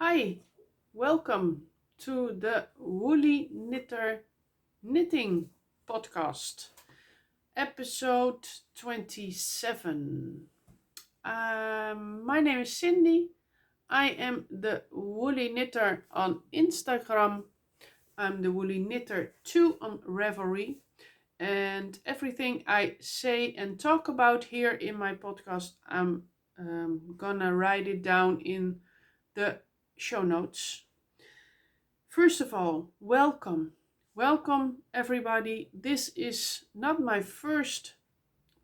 Hi, welcome to the Woolly Knitter Knitting Podcast, episode 27. My name is Cindy. I am the Woolly Knitter on Instagram. I'm the Woolly Knitter 2 on Ravelry. And everything I say and talk about here in my podcast, I'm gonna write it down in the show notes. First of all, welcome. Welcome everybody. This is not my first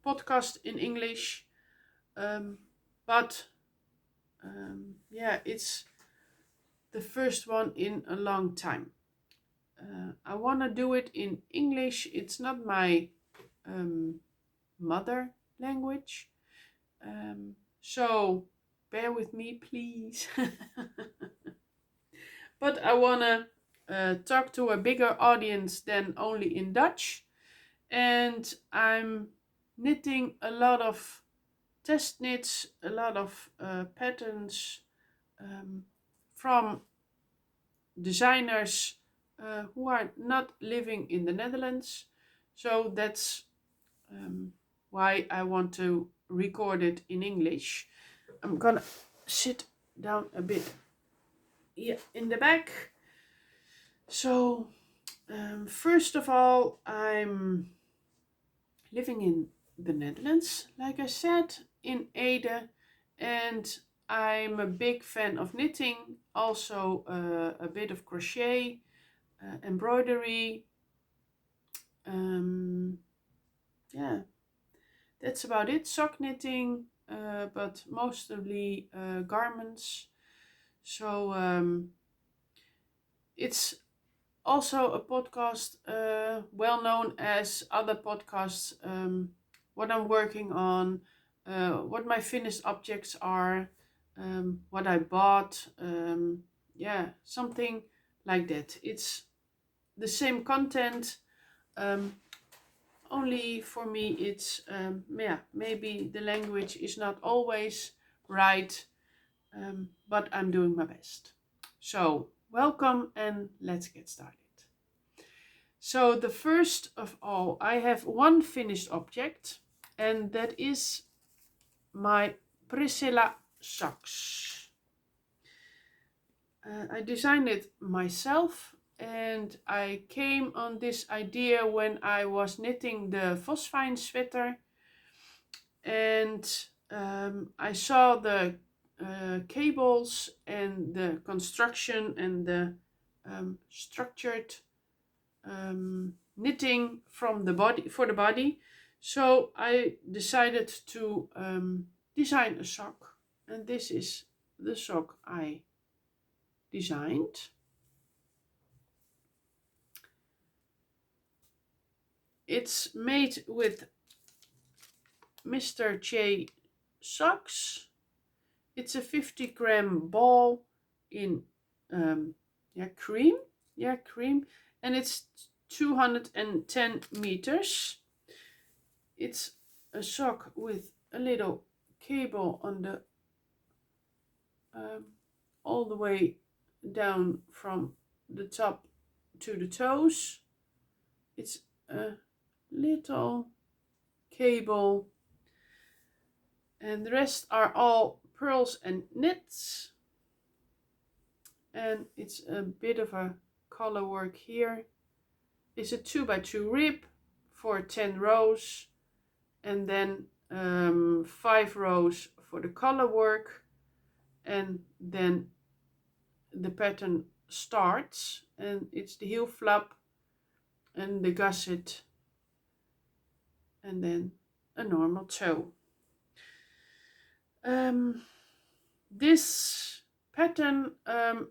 podcast in English, but it's the first one in a long time. I want to do it in English. It's not my mother language, so bear with me, please. But I want to talk to a bigger audience than only in Dutch. And I'm knitting a lot of test knits, a lot of patterns from designers who are not living in the Netherlands. So that's why I want to record it in English. I'm gonna sit down a bit in the back. So first of all, I'm living in the Netherlands, like I said, in Ede, and I'm a big fan of knitting, also a bit of crochet, embroidery. That's about it. Sock knitting, but mostly garments. So it's also a podcast well known as other podcasts, what I'm working on, what my finished objects are, what I bought, something like that. It's the same content, only for me it's, maybe the language is not always right, but I'm doing my best. So welcome and let's get started. So the first of all, I have one finished object, and that is my Priscilla socks. I designed it myself, and I came on this idea when I was knitting the Phosphine sweater, and I saw the cables and the construction and the structured knitting from the body for the body. So I decided to design a sock, and this is the sock I designed. It's made with Mr. J socks. It's a 50-gram ball in cream, and it's 210 meters. It's a sock with a little cable on the all the way down from the top to the toes. It's a little cable, and the rest are all pearls and knits, and it's a bit of a color work here. It's a 2x2 rib for 10 rows, and then 5 rows for the color work, and then the pattern starts, and it's the heel flap and the gusset, and then a normal toe. This pattern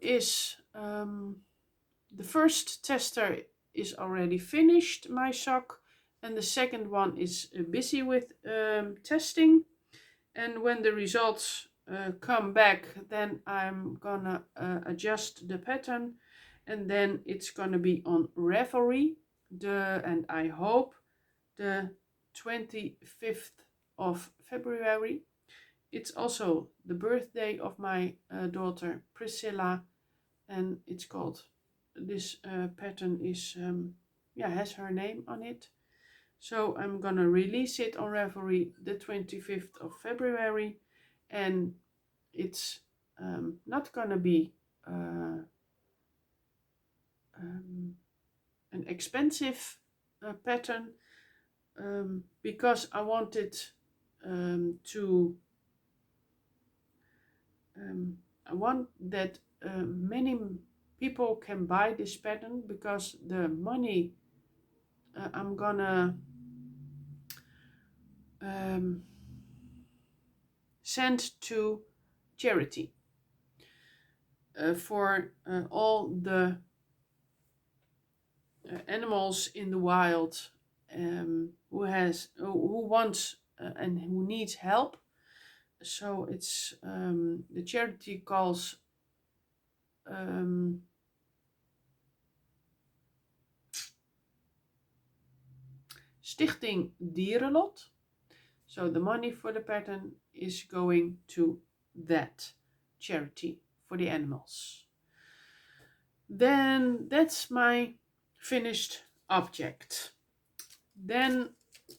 is the first tester is already finished, my sock, and the second one is busy with testing. And when the results come back, then I'm gonna adjust the pattern, and then it's gonna be on Ravelry, and I hope the 25th of February. it's also the birthday of my daughter Priscilla, and it's called, this pattern is, has her name on it. So I'm gonna release it on Ravelry the 25th of February, and it's not gonna be an expensive pattern, because I wanted to I want that many people can buy this pattern, because the money I'm gonna send to charity for all the animals in the wild who wants and who needs help. So it's the charity calls Stichting Dierenlot. So the money for the pattern is going to that charity for the animals. Then that's my finished object. Then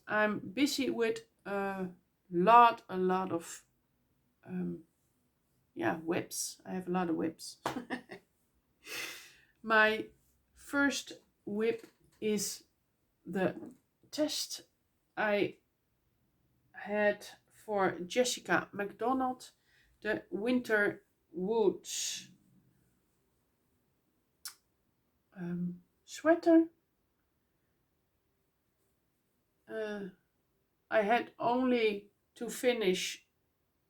I'm busy with a lot of whips. I have a lot of whips. My first whip is the test I had for Jessicamknits, the winter woods sweater. I had only to finish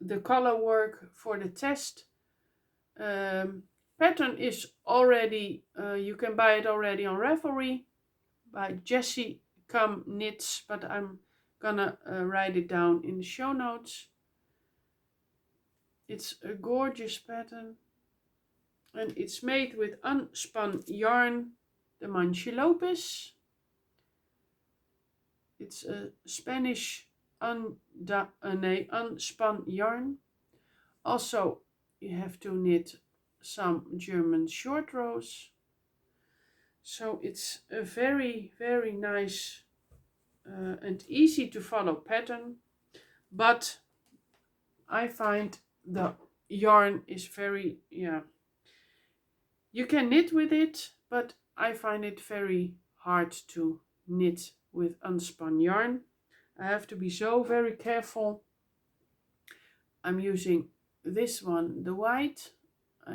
the color work for the test. Pattern is already, you can buy it already on Ravelry by Jessicamknits, but I'm gonna write it down in the show notes. It's a gorgeous pattern, and it's made with unspun yarn, the manchelopis. It's a Spanish unspun yarn. Also, you have to knit some German short rows. So it's a very nice and easy to follow pattern, but I find the yarn is very, you can knit with it, but I find it very hard to knit with unspun yarn. I have to be so very careful. I'm using this one, the white.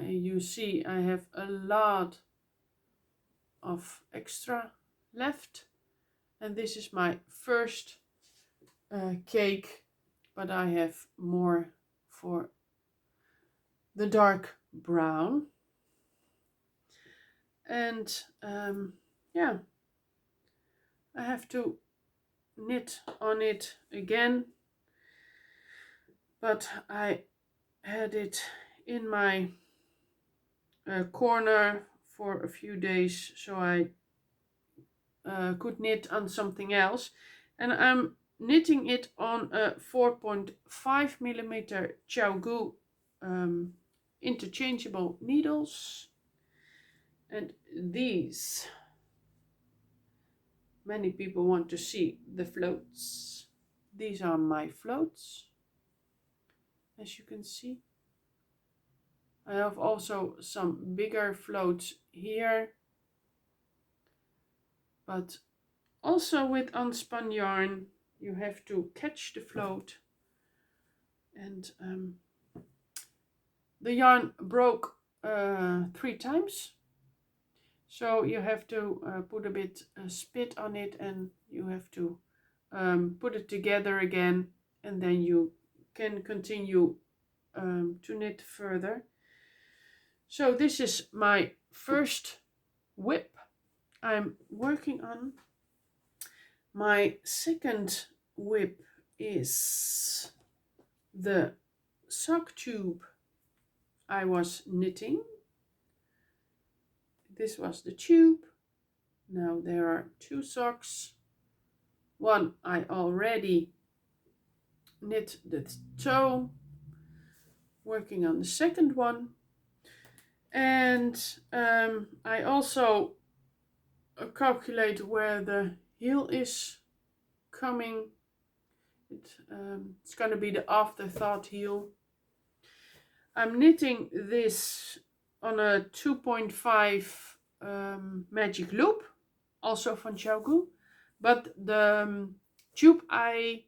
You see I have a lot of extra left, and this is my first cake, but I have more for the dark brown. And I have to knit on it again, but I had it in my corner for a few days, so I could knit on something else, and I'm knitting it on a 4.5 millimeter Chao interchangeable needles. And these, many people want to see the floats. These are my floats, as you can see. I have also some bigger floats here, but also with unspun yarn you have to catch the float, and the yarn broke 3 times, so you have to put a bit spit on it, and you have to put it together again, and then you can continue to knit further. So this is my first whip I'm working on. My second whip is the Socktube I was knitting. This was the tube. Now there are 2 socks. One I already knit the toe, working on the second one. And I also calculate where the heel is coming. It's gonna be the afterthought heel. I'm knitting this on a 2.5 magic loop, also from Jawoll, but the tube I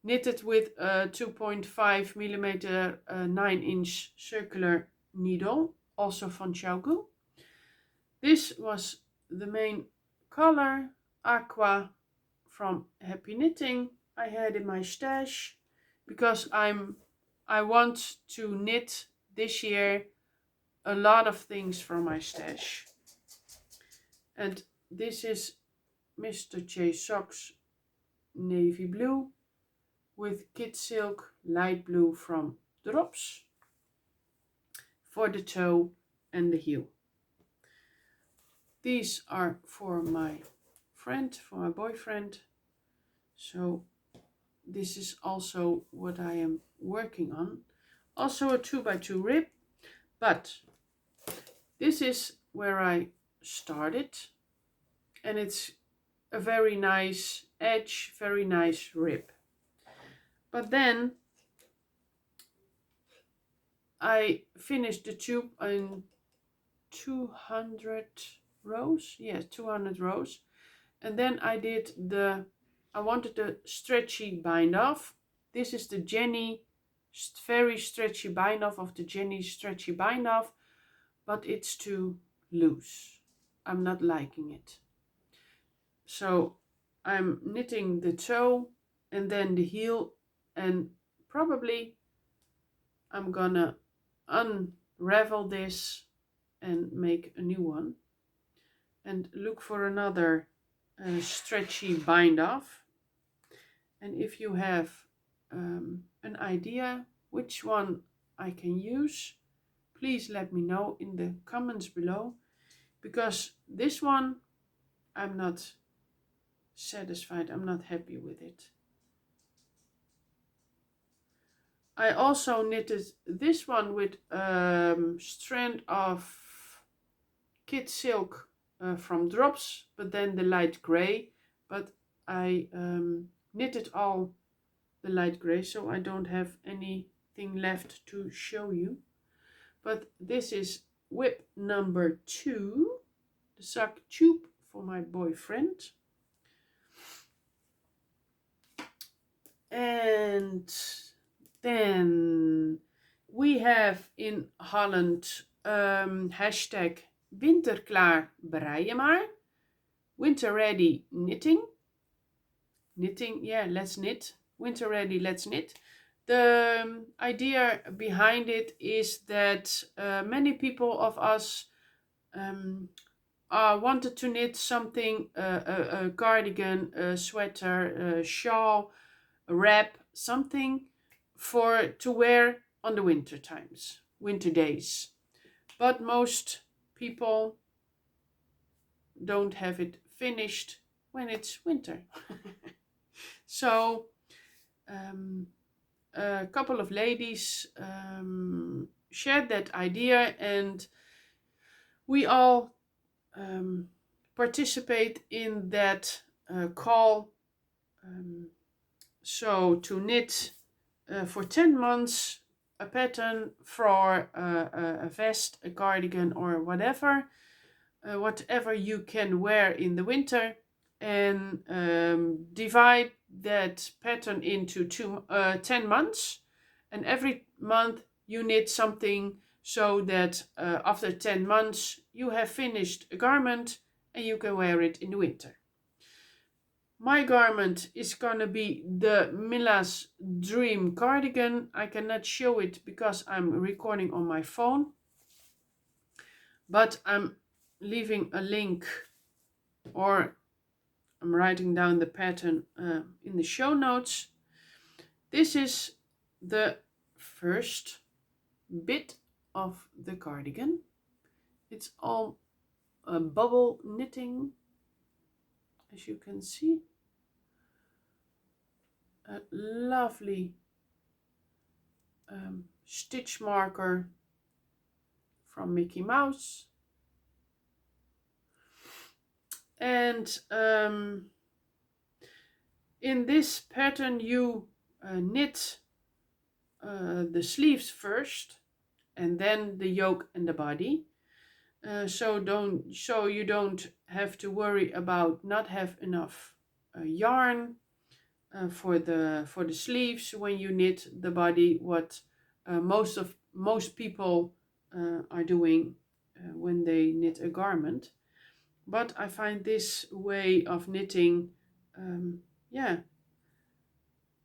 knitted with a 2.5 millimeter 9-inch circular needle, also from Jawoll. This was the main color, aqua, from Happy Knitting. I had in my stash because I want to knit this year a lot of things from my stash. And this is Mr. J Socks navy blue with kid silk light blue from Drops for the toe and the heel. These are for my friend, for my boyfriend. So this is also what I am working on. Also a 2x2 rib, but this is where I started, and it's a very nice edge, very nice rib. But then I finished the tube in 200 rows, yes, 200 rows, and then I wanted the stretchy bind off. This is the Jenny very stretchy bind off of the Jenny stretchy bind off, but it's too loose. I'm not liking it. So I'm knitting the toe and then the heel, and probably I'm gonna unravel this and make a new one and look for another stretchy bind off. And if you have an idea which one I can use, please let me know in the comments below, because this one I'm not satisfied, I'm not happy with it. I also knitted this one with strand of kid silk from Drops, but then the light gray, but I knitted all the light gray, so I don't have anything left to show you. But this is whip number 2, the Socktube for my boyfriend. And then we have in Holland hashtag winterklaar breien maar, winter ready knitting. Knitting, yeah, let's knit. Winter ready, let's knit. The idea behind it is that many people of us wanted to knit something, a cardigan, a sweater, a shawl, a wrap, something to wear on the winter times, winter days. But most people don't have it finished when it's winter. So a couple of ladies shared that idea, and we all participate in that call. So to knit for 10 months a pattern for a vest, a cardigan, or whatever you can wear in the winter, and divide that pattern into 10 months, and every month you knit something, so that after 10 months you have finished a garment and you can wear it in the winter. My garment is gonna be the Millas Dream cardigan. I cannot show it because I'm recording on my phone, but I'm leaving a link, or I'm writing down the pattern in the show notes. This is the first bit of the cardigan. It's all bubble knitting, as you can see. A lovely stitch marker from Mickey Mouse. And in this pattern you knit the sleeves first and then the yoke and the body. So you don't have to worry about not have enough yarn for the sleeves when you knit the body, what most people are doing when they knit a garment. But I find this way of knitting, yeah,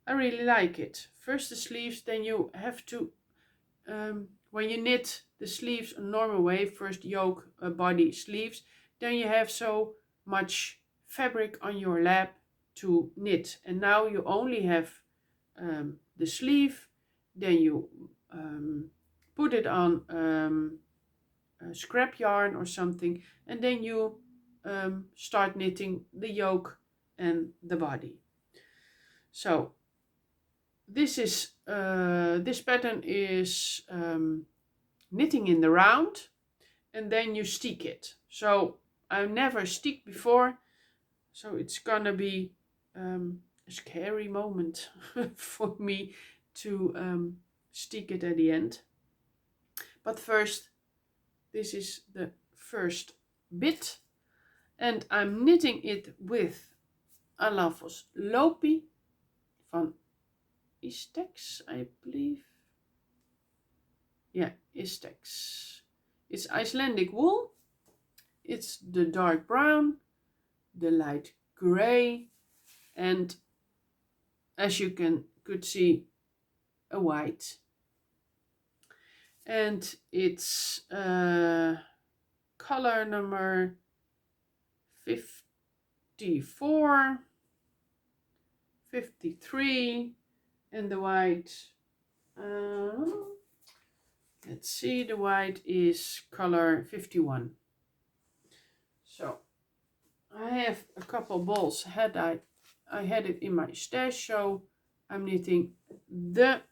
I really like it. First the sleeves, then you have to, when you knit the sleeves a normal way, first yoke, body, sleeves, then you have so much fabric on your lap to knit. And now you only have the sleeve, then you put it on scrap yarn or something, and then you start knitting the yoke and the body. So this pattern is knitting in the round, and then you stick it. So I've never stick before, so it's gonna be a scary moment for me to stick it at the end. But first, this is the first bit, and I'm knitting it with Alafosslopi van Istex, I believe. Yeah, Istex. It's Icelandic wool. It's the dark brown, the light gray, and as you could see, a white. And it's color number 54, 53, and the white, let's see, the white is color 51. So I have a couple balls. I had it in my stash, so I'm knitting the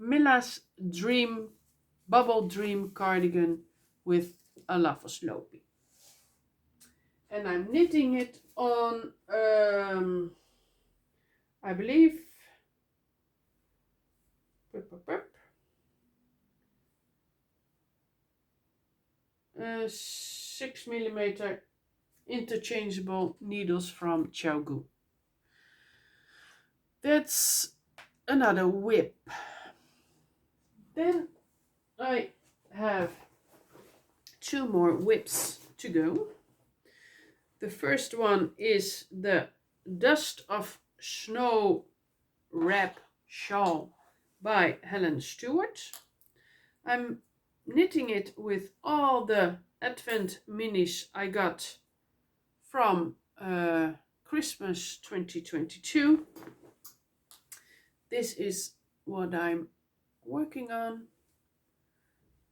Millas Bubble Dream cardigan with Alafosslopi. And I'm knitting it on, I believe, 6mm interchangeable needles from Jawoll. That's another whip. Then I have 2 more whips to go. The first one is the Dust of Snow Wrap Shawl by Helen Stewart. I'm knitting it with all the Advent minis I got from Christmas 2022. This is what I'm working on.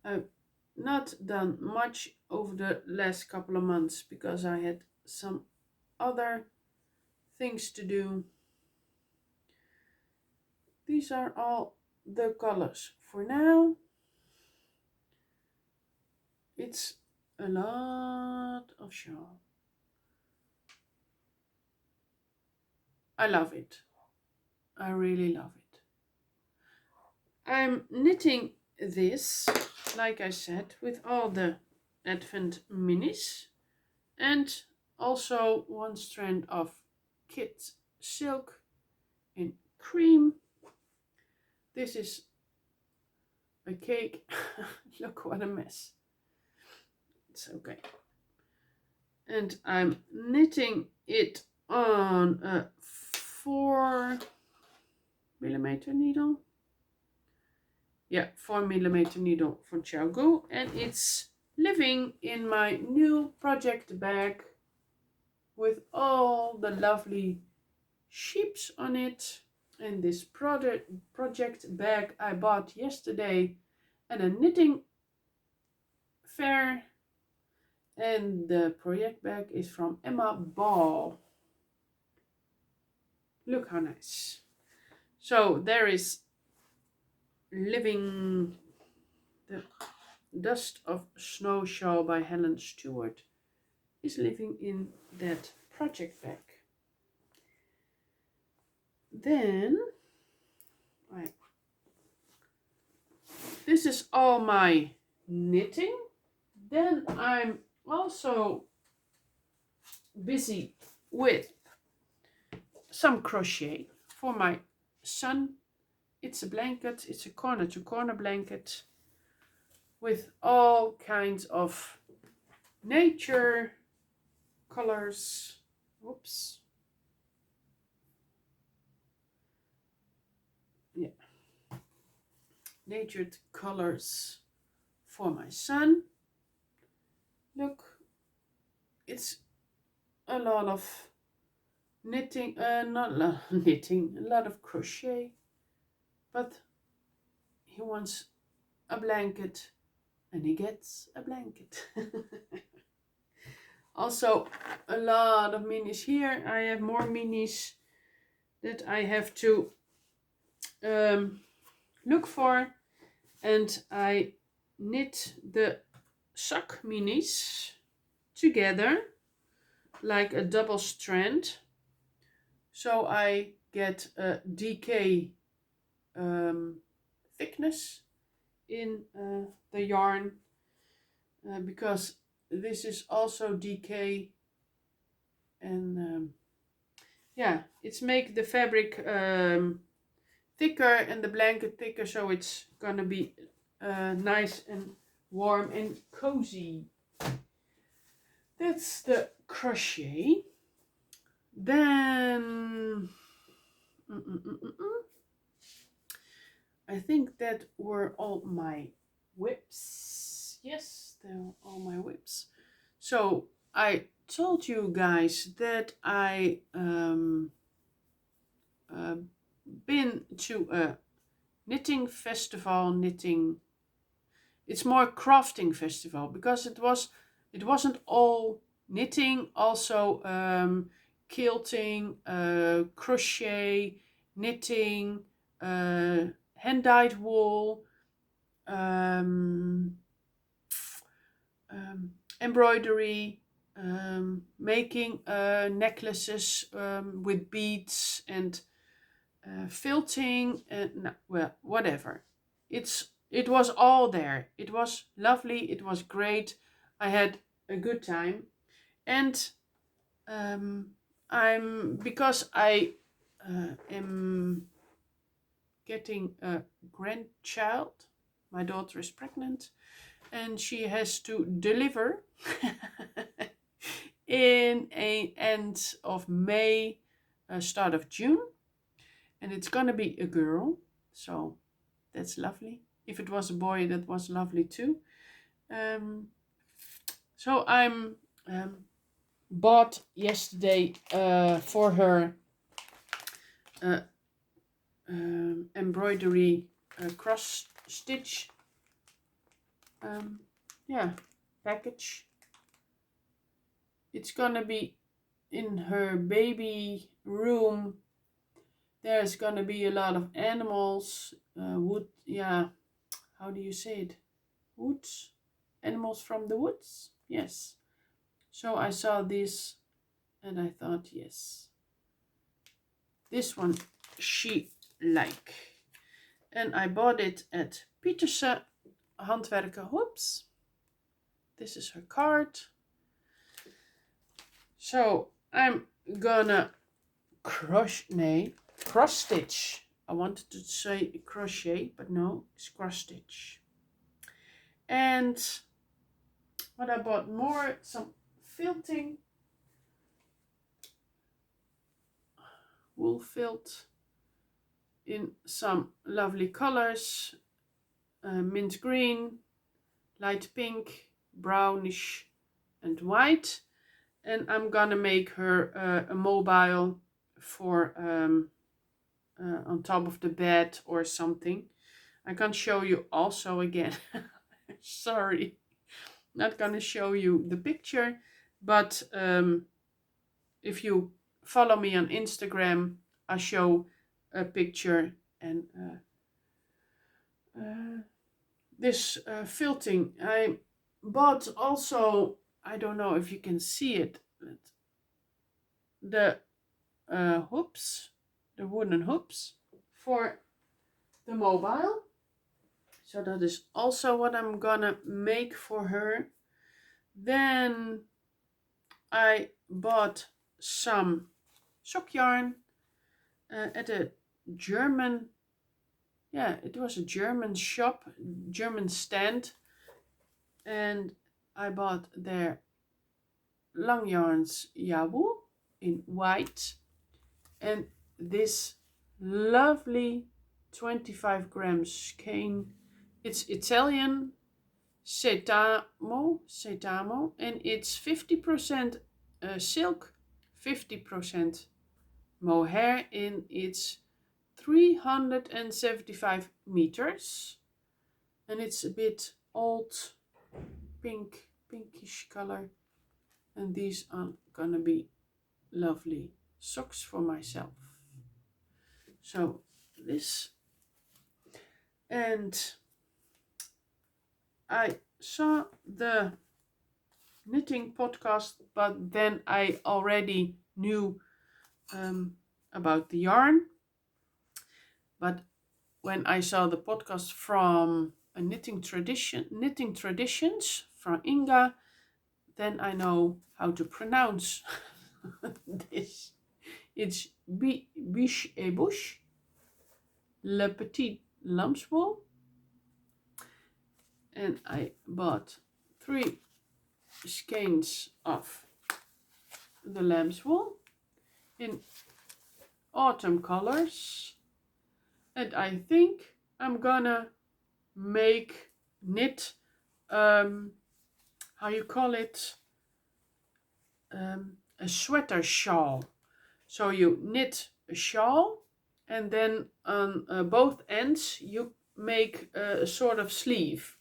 I've not done much over the last couple of months because I had some other things to do. These are all the colors for now. It's a lot of shawl. I love it. I really love it. I'm knitting this, like I said, with all the Advent minis, and also 1 strand of kit silk in cream. This is a cake. Look what a mess. It's okay. And I'm knitting it on a 4mm needle. Yeah, 4mm needle from Jawoll, and it's living in my new project bag with all the lovely sheeps on it. And this project bag I bought yesterday at a knitting fair, and the project bag is from Emma Ball. Look how nice. So there is living the Dust of Snow shawl by Helen Stewart is living in that project bag. Then this is all my knitting. Then I'm also busy with some crochet for my son. It's a blanket, it's a corner to corner blanket with all kinds of nature colors. Oops. Yeah. Natured colors for my son. Look, it's a lot of knitting, not a lot of knitting, a lot of crochet, but he wants a blanket and he gets a blanket. Also a lot of minis here. I have more minis that I have to look for, and I knit the sock minis together like a double strand, so I get a DK thickness in the yarn, because this is also DK, and yeah, it's make the fabric thicker and the blanket thicker, so it's gonna be nice and warm and cozy. That's the crochet. Then I think that were all my whips. Yes, they were all my whips. So I told you guys that I been to a knitting festival, it's more crafting festival, because it wasn't all knitting, also quilting, crochet, knitting, hand-dyed wool, embroidery, making necklaces with beads, and felting, and well, whatever. It was all there. It was lovely. It was great. I had a good time, and because I am getting a grandchild. My daughter is pregnant, and she has to deliver in a end of May, start of June, and it's gonna be a girl, so that's lovely. If it was a boy, that was lovely too. So I'm bought yesterday for her embroidery cross stitch package. It's gonna be in her baby room. There's gonna be a lot of animals, wood, yeah, how do you say it? Woods? Animals from the woods? Yes. So I saw this and I thought, yes, this one she like. And I bought it at Biches Handwerken. Whoops. This is her card. So I'm gonna cross stitch. I wanted to say crochet, but no, it's cross stitch. And what I bought more, some felting, wool felt in some lovely colors, mint green, light pink, brownish and white. And I'm gonna make her a mobile for on top of the bed or something. I can show you also again. Sorry, not gonna show you the picture, but if you follow me on Instagram, I show a picture, and this felting. I bought also, I don't know if you can see it, the hoops, the wooden hoops for the mobile. So that is also what I'm gonna make for her. Then I bought some sock yarn at a German, yeah, it was a German shop, German stand, and I bought their long yarns Jawoll in white, and this lovely 25 grams skein. It's Italian setamo, and it's 50% silk, 50% mohair, and it's 375 meters, and it's a bit old pinkish color, and these are gonna be lovely socks for myself. So this, and I saw the knitting podcast, but then I already knew about the yarn. But when I saw the podcast from a knitting traditions from Inga, then I know how to pronounce this. It's Biches, Le Petit Lambswool, and I bought 3 skeins of the Lambswool in autumn colors, and I think I'm gonna knit how you call it, a sweater shawl. So you knit a shawl, and then on both ends you make a sort of sleeve,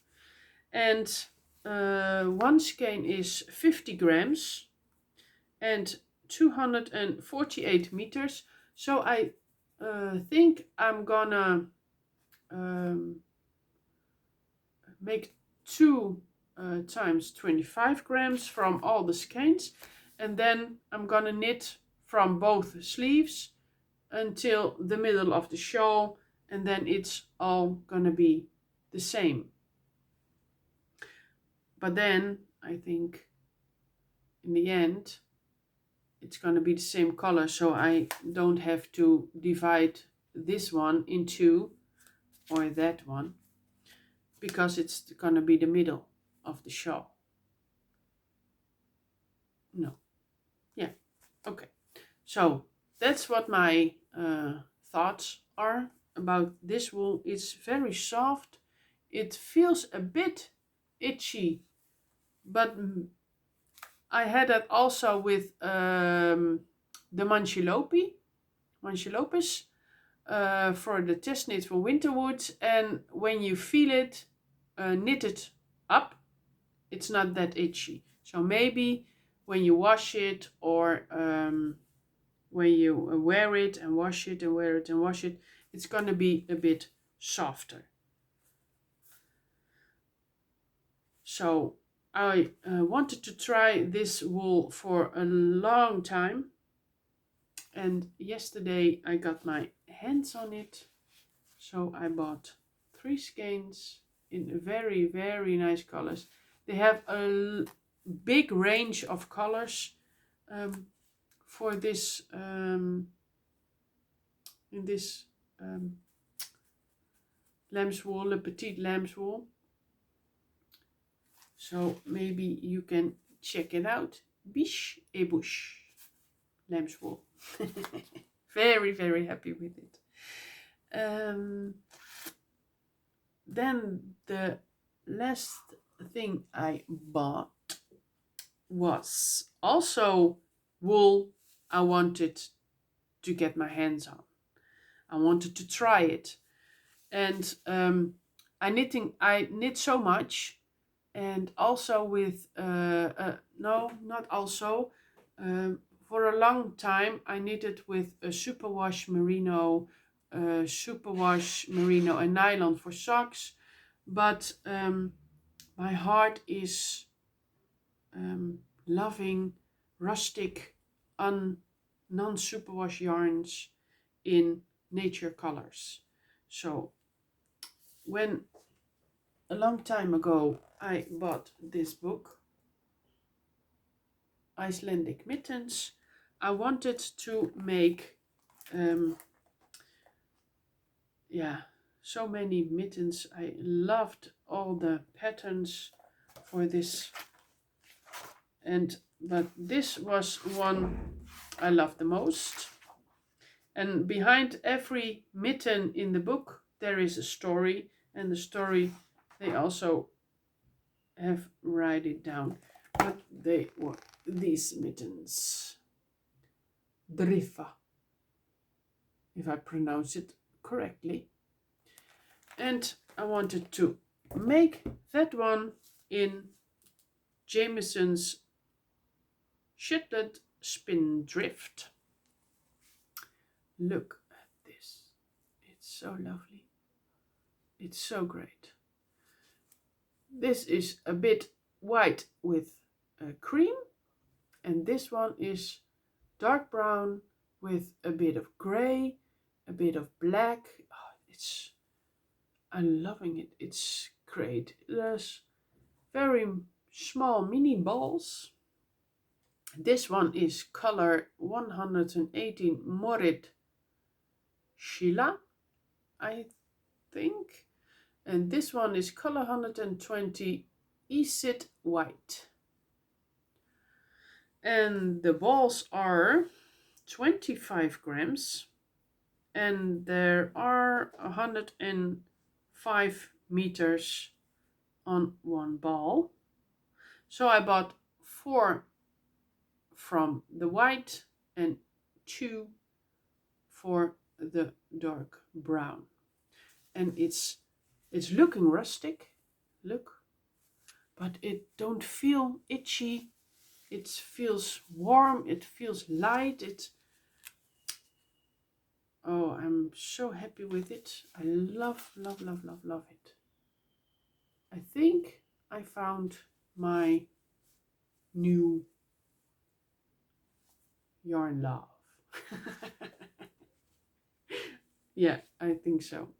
and one skein is 50 grams and 248 meters. So I think I'm gonna make 2 times 25 grams from all the skeins, and then I'm gonna knit from both sleeves until the middle of the shawl, and then it's all gonna be the same. But then I think in the end it's gonna be the same color, so I don't have to divide this one in 2 or that one, because it's gonna be the middle of the shawl. No. Yeah. Okay. So that's what my thoughts are about this wool. It's very soft. It feels a bit itchy, but I had that also with the manchelopis for the testknit for winterwood, and when you feel it knitted up, it's not that itchy. So maybe when you wash it, or when you wear it and wash it and wear it and wash it, it's going to be a bit softer. So I wanted to try this wool for a long time, and yesterday I got my hands on it. So I bought 3 skeins in very, very nice colors. They have a big range of colors for this in this Lambswool, the Petit Lambswool. So maybe you can check it out. Biches Lambswool. Very, very happy with it. Then the last thing I bought was also wool I wanted to get my hands on. I wanted to try it, and I knit so much, and also with no, not also, for a long time I knitted with a superwash merino superwash merino and nylon for socks, but my heart is loving rustic non-superwash yarns in nature colors. So when a long time ago I bought this book, Icelandic Mittens, I wanted to make so many mittens. I loved all the patterns for this, but this was one I loved the most. And behind every mitten in the book there is a story, and the story they also have write it down. But they were these mittens, Driffa, if I pronounce it correctly. And I wanted to make that one in Jamieson's Shetland spindrift. Look at this. It's so lovely. It's so great. This is a bit white with cream, and this one is dark brown with a bit of grey, a bit of black. I'm loving it. It's great. There's very small mini balls. This one is color 118 Morit Sheila, I think. And this one is color 120 Isid White. And the balls are 25 grams. And there are 105 meters on one ball. So I bought 4 from the white and 2 for the dark brown. And it's looking rustic, look, but it don't feel itchy. It feels warm, it feels light. Oh, I'm so happy with it. I love it. I think I found my new yarn love. Yeah, I think so.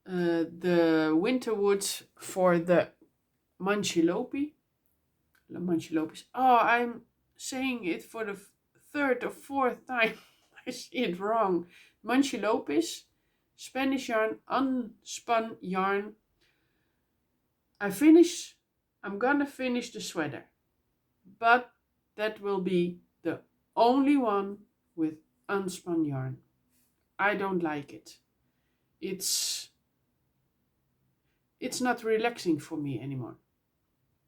The winter wood for the manchelopis. Oh, I'm saying it for the 3rd or 4th time. I see it wrong. Manchelopis, Spanish yarn, unspun yarn. I'm gonna finish the sweater, but that will be the only one with unspun yarn. I don't like it. It's not relaxing for me anymore.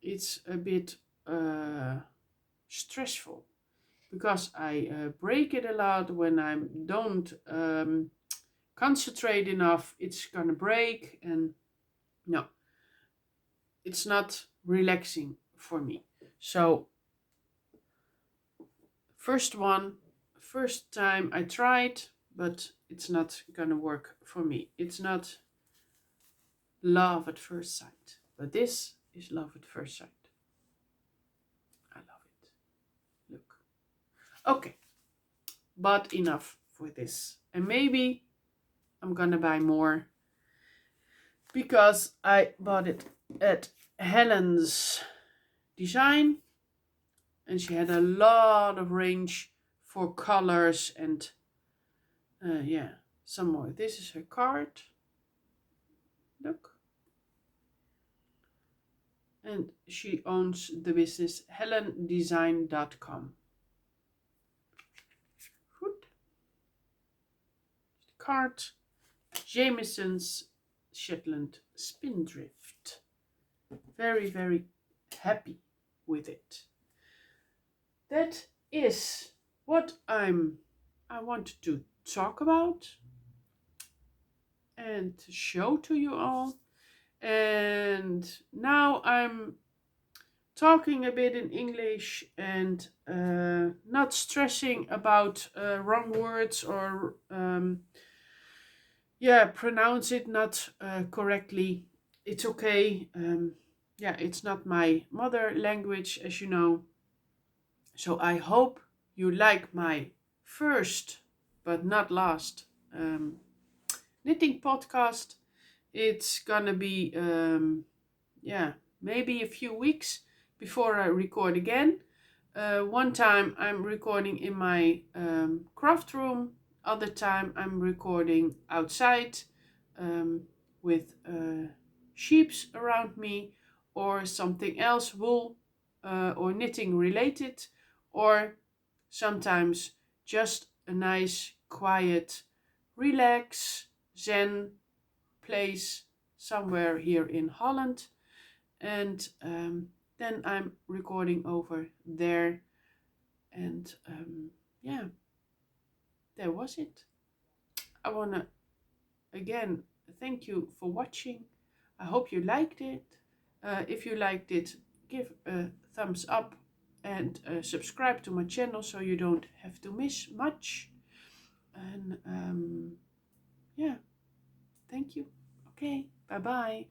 It's a bit stressful because I break it a lot. When I don't concentrate enough, it's gonna break, and no, it's not relaxing for me. So first time I tried, but it's not gonna work for me. It's not love at first sight, but this is love at first sight. I love it. Look. Okay, but enough for this. And maybe I'm gonna buy more because I bought it at Helen's Design, and she had a lot of range for colors and some more. This is her card. Look. And she owns the business helendesign.com. Good. Card. Jamieson's Shetland spindrift. Very, very happy with it. That is what I wanted to talk about and to show to you all. And now I'm talking a bit in English and not stressing about wrong words or pronounce it not correctly. It's okay. It's not my mother language, as you know. So I hope you like my first but not last knitting podcast. It's gonna be maybe a few weeks before I record again. One time I'm recording in my craft room, other time I'm recording outside with sheeps around me, or something else, wool or knitting related, or sometimes just a nice, quiet, relax, zen place somewhere here in Holland. And then I'm recording over there. And there was it. I want to again thank you for watching. I hope you liked it. If you liked it, give a thumbs up and subscribe to my channel so you don't have to miss much. And thank you. Okay, bye bye.